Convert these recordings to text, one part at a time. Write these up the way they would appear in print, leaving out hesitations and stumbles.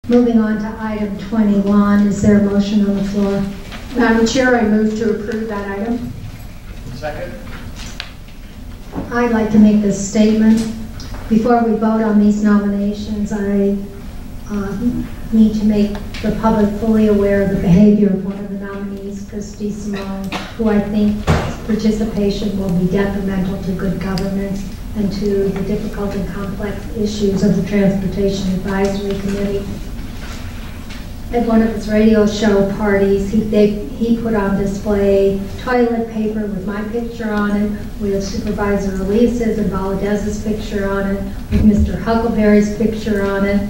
Moving on to item 21, is there a motion on the floor? Madam Chair, I move to approve that item. Second. I'd like to make this statement. Before we vote on these nominations, I need to make the public fully aware of the behavior of one of the nominees, Chris DeSimone, who I think participation will be detrimental to good governance and to the difficult and complex issues of the Transportation Advisory Committee. At one of his radio show parties, he put on display toilet paper with my picture on it, with Supervisor Elias's and Valadez's picture on it, with Mr. Huckleberry's picture on it.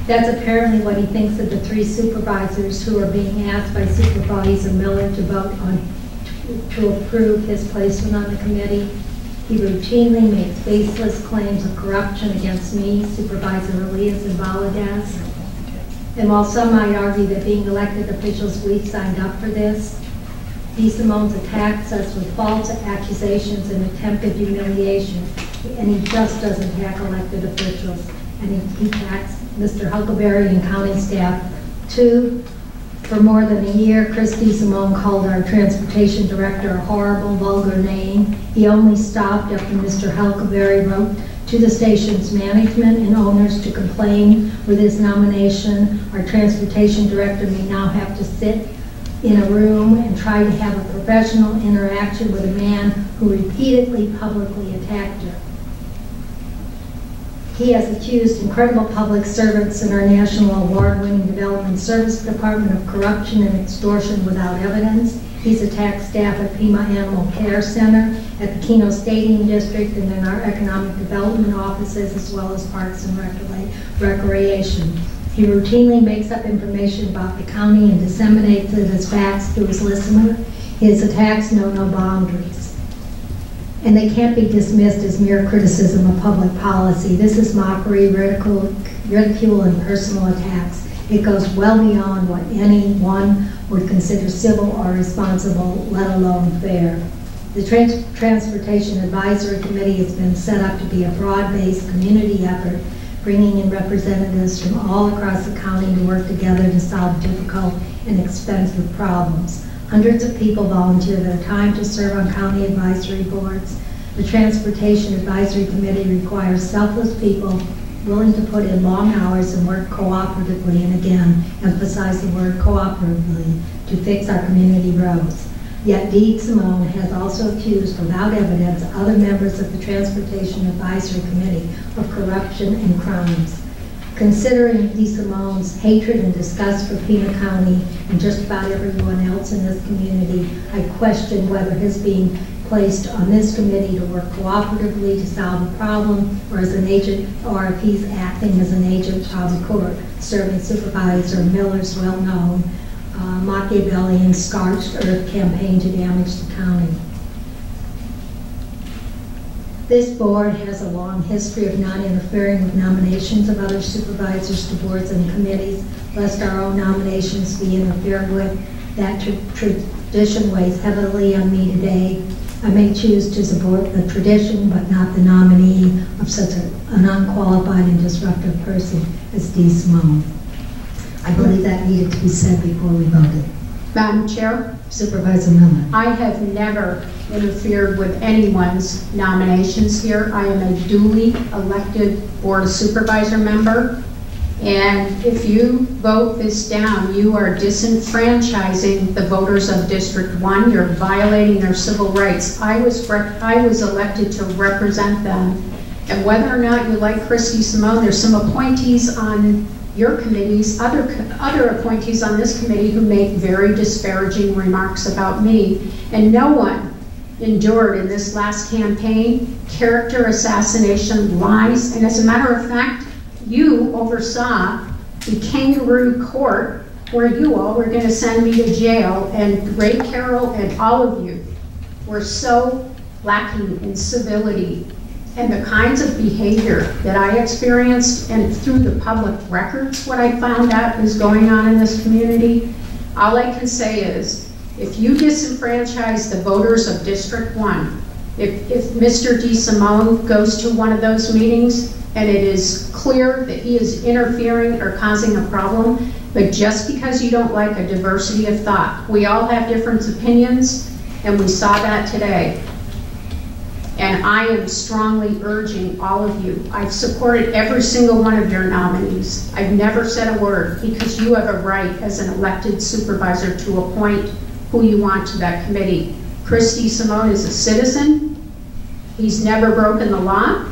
That's apparently what he thinks of the 3 supervisors who are being asked by Supervisor Miller to vote on to approve his placement on the committee. He routinely makes baseless claims of corruption against me, Supervisor Elias, and Valadez. And while some might argue that being elected officials, we've signed up for this, DeSimone's attacks us with false accusations and attempted humiliation, and he just doesn't attack elected officials, and he attacks Mr. Huckleberry and county staff too. For more than a year, Chris DeSimone called our transportation director a horrible, vulgar name. He only stopped after Mr. Huckleberry wrote to the station's management and owners to complain with his nomination. Our transportation director may now have to sit in a room and try to have a professional interaction with a man who repeatedly publicly attacked her. He has accused incredible public servants in our national award-winning Development Service Department of corruption and extortion without evidence. He's attacked staff at Pima Animal Care Center, at the Keno Stadium District, and in our economic development offices, as well as parks and recreation. He routinely makes up information about the county and disseminates it as facts to his listener. His attacks know no boundaries, and they can't be dismissed as mere criticism of public policy. This is mockery, ridicule, and personal attacks. It goes well beyond what anyone would consider civil or responsible, let alone fair. The Transportation Advisory Committee has been set up to be a broad-based community effort, bringing in representatives from all across the county to work together to solve difficult and expensive problems. Hundreds of people volunteer their time to serve on county advisory boards. The Transportation Advisory Committee requires selfless people willing to put in long hours and work cooperatively, and again, emphasize the word cooperatively, to fix our community roads. Yet DeSimone has also accused, without evidence, other members of the Transportation Advisory Committee of corruption and crimes. Considering DeSimone's hatred and disgust for Pima County and just about everyone else in this community, I question whether his being placed on this committee to work cooperatively to solve a problem, or as an agent, or if he's acting as an agent of the court, serving Supervisor Miller's well-known Machiavellian scorched earth campaign to damage the county. This board has a long history of not interfering with nominations of other supervisors to boards and committees, lest our own nominations be interfered with. That tradition weighs heavily on me today. I may choose to support the tradition, but not the nominee of such an unqualified and disruptive person as DeSimone. I believe that needed to be said before we voted. Madam Chair, Supervisor Miller. I have never interfered with anyone's nominations here. I am a duly elected Board of Supervisor member, and if you vote this down, you are disenfranchising the voters of District 1. You're violating their civil rights. I was elected to represent them, and whether or not you like Chris DeSimone, there's some appointees on your committees, other appointees on this committee who make very disparaging remarks about me, and no one endured in this last campaign character assassination, lies, and as a matter of fact, you oversaw the kangaroo court where you all were going to send me to jail, and Ray Carroll and all of you were so lacking in civility. And the kinds of behavior that I experienced, and through the public records, what I found out is going on in this community, all I can say is, if you disenfranchise the voters of District 1, If Mr. DeSimone goes to one of those meetings and it is clear that he is interfering or causing a problem, but just because you don't like a diversity of thought, we all have different opinions, and we saw that today. And I am strongly urging all of you. I've supported every single one of your nominees. I've never said a word, because you have a right as an elected supervisor to appoint who you want to that committee. Chris DeSimone is a citizen. He's never broken the law.